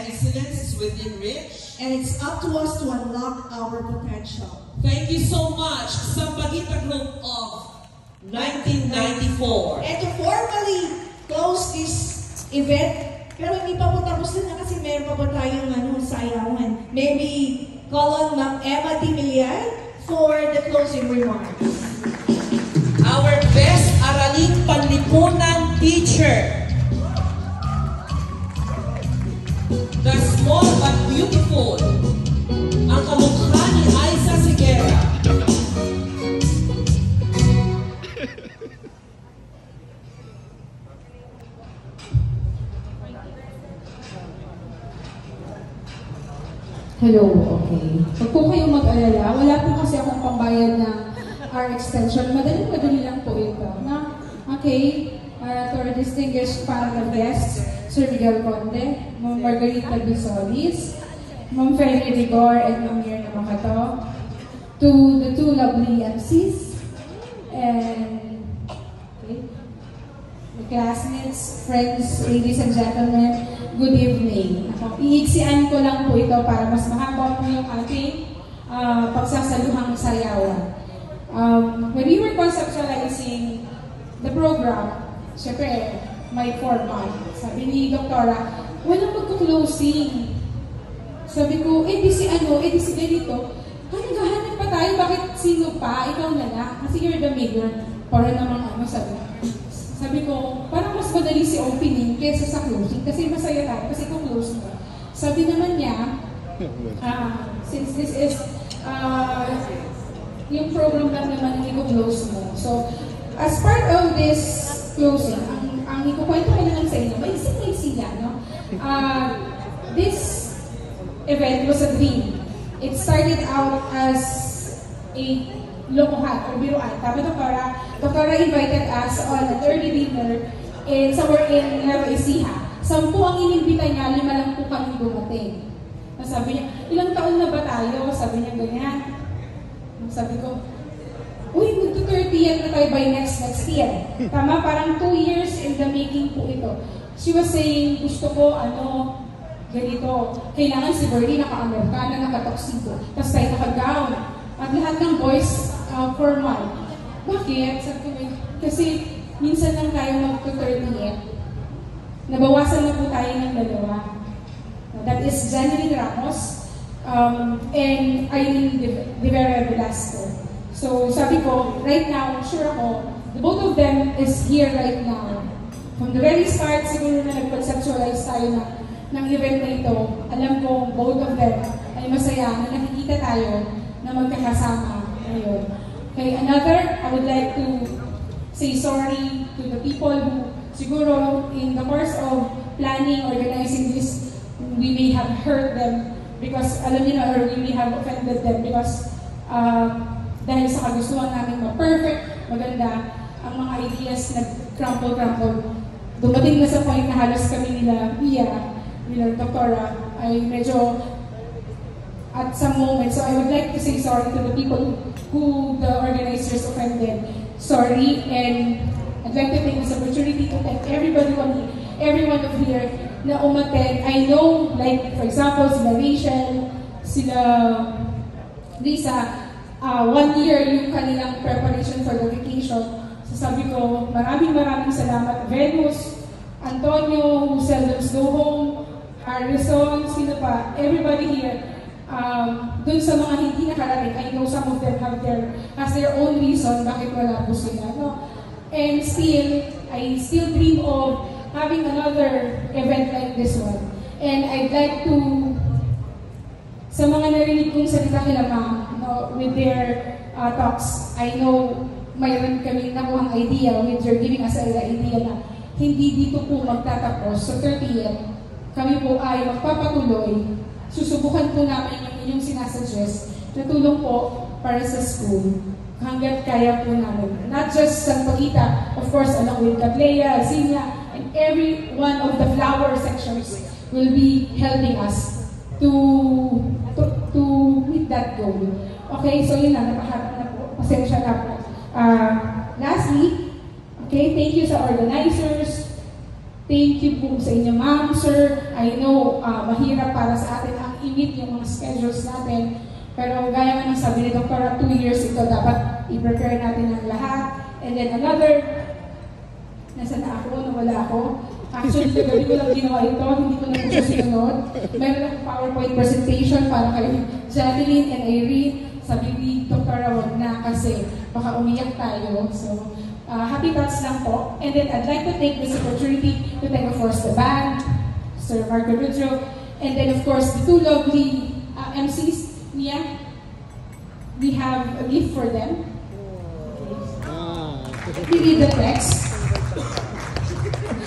excellence is within reach. And it's up to us to unlock our potential. Thank you so much, Sampaguita Group of 1994. And to formally close this event, pero hindi pa po tapos na kasi meron pa po tayong sayawan. Maybe call on Ma'am Emma Di Milian for the closing remarks. Our best Araling Panlipunan teacher. The small but beautiful. Ang kamukha ni Aiza Sigera. Hello, okay. Huwag po kayong mag-alala. Wala po kasi akong pambayad ng our extension. Madali lang po ito. Na? Okay, to our distinguished panel guests, Sir Miguel Conde, Ma'am Margarita Bisolis, Ma'am Fanny Rigor, and Ma'am Mirna Macato, to the two lovely MCs, and okay, the classmates, friends, ladies and gentlemen, good evening. Iiksian ko lang po ito para mas mahaba po yung ating pagsasaluhang sayawan. When we were conceptualizing the program, syempre, may format. Sabi ni Doktora, walang magka-closing. Sabi ko, di si ganito. Hanap pa tayo, bakit sino pa? Ikaw na lang. Kasi you're the mayor. Para namang sabi ko, parang mas madali si opening kaysa sa closing. Kasi masaya tayo, kasi kung close mo. Sabi naman niya, since this is, yung program lang naman yung i-close mo. So, as part of this closing, ang ikukwento ko na lang sa inyo, may sila, no? This event was a dream. It started out as a lokohan or biruan. Tama, Doktora? Doktora invited us on an early dinner somewhere in Nueva Ecija. 10 ang inimbita niya, 5 lang po kami dumating. Sabi niya, ilang taon na ba tayo? Sabi niya ganyan. Sabi ko, uy, magto-30th na tayo by next year. Tama, parang 2 years in the making po ito. She was saying, gusto ko, ganito, kailangan si Bernie naka-Amerikana, naka-tuxedo, tapos tayo naka-gown. At lahat ng boys, formal. Bakit? Sabi ko, kasi minsan lang tayo magto-30th. Nabawasan na po tayo ng 2. That is Janeline Ramos and Aileen De Vera Velasco. So sabi ko, right now, sure ako, the both of them is here right now. From the very start, siguro na nag-conceptualize tayo ng event na ito, alam ko, both of them ay masaya na nakikita tayo na magkakasama ngayon. Okay, another, I would like to say sorry to the people who siguro in the course of planning, organizing this, we may have hurt them because, alam niyo na, or we may have offended them because dahil sa kagustuhan namin ma-perfect, maganda, ang mga ideas nag-crumple. Dumating na sa point na halos kami nila Doktora, ay medyo at some moment. So I would like to say sorry to the people who the organizers offended. Sorry, and I'd like to take this opportunity to thank everyone of here na umattend. I know, like, for example, sila Rachel, sila Lisa, 1 year yung kanilang preparation for the vacation. So sabi ko, maraming salamat. Venus, Antonio, who seldom go home, Harrison, sino pa, everybody here. Dun sa mga hindi nakarating, I know some of them has their own reason bakit wala po sila. No? And still, I still dream of having another event like this one. And I'd like to, sa mga narinig kong salita nila ma'am, with their talks, I know mayroon kami nakuhang idea with your giving us an idea na hindi dito po magtatapos. So 30th, kami po ay magpapatuloy. Susubukan po namin yung inyong sinasuggest na tulong po para sa school hanggat kaya po namin. Not just Sampaguita, of course, along with Catlea, Alcina, and every one of the flower sections will be helping us to meet that goal. Okay, so yun na, napaharap na po. Pasensya na po. Lastly, okay, thank you sa organizers, Thank you po sa inyo, ma'am, sir. I know, mahirap para sa atin ang i-meet yung mga schedules natin. Pero gaya nga ng sabi ni Dr. 2 years ito, dapat i-prepare natin ang lahat. And then another, nasa na ako, nawala ako. Actually, kagabi ko lang ginawa ito, hindi ko na po siya sinunod. Meron akong PowerPoint presentation para kay Jadeline and Irene. Sabi ni Dr. wag na kasi baka umiyak tayo. So, happy thoughts lang po. And then I'd like to take this opportunity to thank, of course, the band, Sir Marco Rudro, and then, of course, the two lovely MCs. Mia, we have a gift for them. We read the text.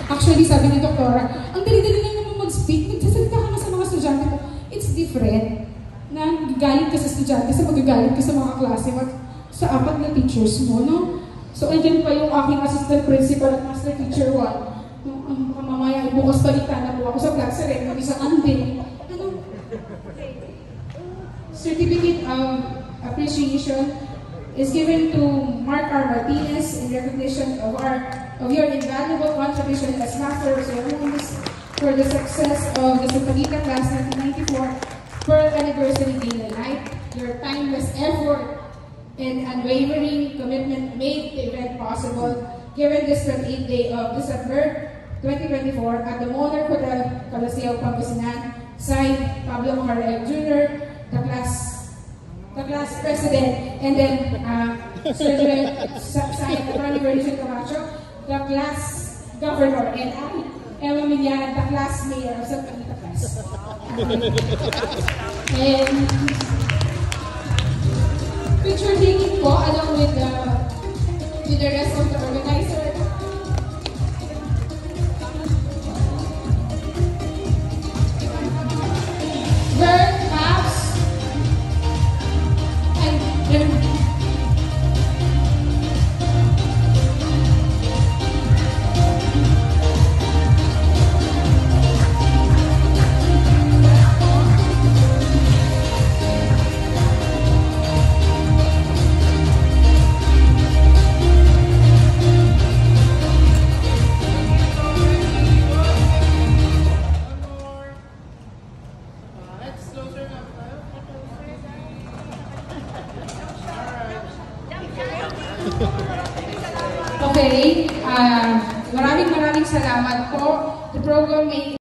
Actually, sabi ni Doktora, ang dali-dali lang naman mag-speak, nagsasalita ka na sa mga estudyante mo. It's different na galit ka sa estudyante, sa magagalit ka sa mga klase mo, sa apat na teachers mo, no? So, andyan pa yung aking assistant principal at master teacher 1. Mamaya, bukas balikan na po ako sa klase rin, mag-isang ande. Certificate of appreciation is given to Mark R. Martinez in recognition of your invaluable contribution as Master of Ceremonies for the success of the Sampaguita Class 1994 Pearl Anniversary Gala Night. Your timeless effort and unwavering commitment made the event possible, given this 28th day of December 2024 at the Monarch Hotel, Coliseum, Pangasinan. Signed, Pablo Mahareg Jr., the class president, and then Sir Sayat Attorney Camacho, the class governor, and I, Emma Milian, the class mayor of Sampaguita Class. And picture taking po along with the rest of the organizer. Bird, Maps, okay, maraming salamat po. The program may